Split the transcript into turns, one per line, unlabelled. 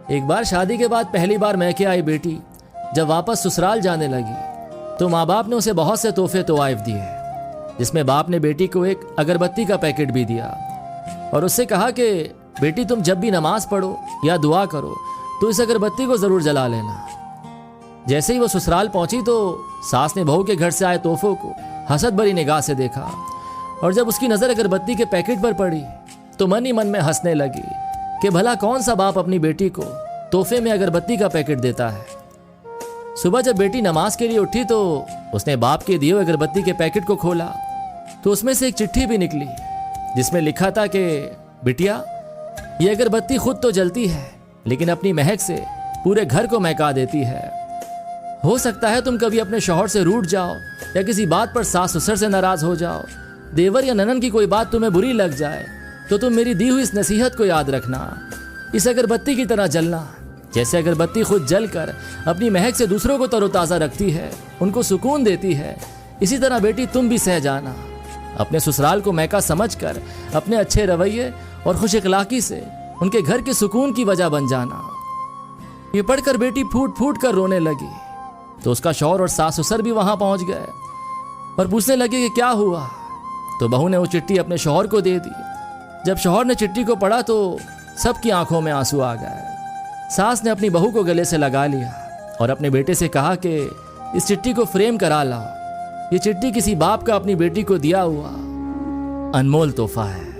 एक बार शादी के बाद पहली बार मैके आई बेटी जब वापस ससुराल जाने लगी तो माँ बाप ने उसे बहुत से तोहफे तोआइफ दिए, जिसमें बाप ने बेटी को एक अगरबत्ती का पैकेट भी दिया और उससे कहा कि बेटी तुम जब भी नमाज पढ़ो या दुआ करो तो इस अगरबत्ती को जरूर जला लेना। जैसे ही वो ससुराल पहुंची तो सास ने बहू के घर से आए तोहफों को हसद भरी निगाह से देखा और जब उसकी नजर अगरबत्ती के पैकेट पर पड़ी तो मन ही मन में हंसने लगी कि भला कौन सा बाप अपनी बेटी को तोहफे में अगरबत्ती का पैकेट देता है। सुबह जब बेटी नमाज के लिए उठी तो उसने बाप के दिए हुए अगरबत्ती के पैकेट को खोला तो उसमें से एक चिट्ठी भी निकली जिसमें लिखा था कि बिटिया, ये अगरबत्ती खुद तो जलती है लेकिन अपनी महक से पूरे घर को महका देती है। हो सकता है तुम कभी अपने शौहर से रूठ जाओ या किसी बात पर सास ससुर से नाराज हो जाओ, देवर या ननन की कोई बात तुम्हें बुरी लग जाए तो तुम मेरी दी हुई इस नसीहत को याद रखना। इस अगरबत्ती की तरह जलना। जैसे अगरबत्ती खुद जलकर अपनी महक से दूसरों को तरोताज़ा रखती है, उनको सुकून देती है, इसी तरह बेटी तुम भी सह जाना। अपने ससुराल को महका समझकर अपने अच्छे रवैये और खुश इखलाकी से उनके घर के सुकून की वजह बन जाना। ये पढ़कर बेटी फूट फूट कर रोने लगी तो उसका शौहर और सास ससुर भी वहां पहुंच गए और पूछने लगे कि क्या हुआ। तो बहू ने वो चिट्ठी अपने शौहर को दे दी। जब शौहर ने चिट्ठी को पढ़ा तो सबकी आंखों में आंसू आ गए। सास ने अपनी बहू को गले से लगा लिया और अपने बेटे से कहा कि इस चिट्ठी को फ्रेम करा लाओ। ये चिट्ठी किसी बाप का अपनी बेटी को दिया हुआ अनमोल तोहफा है।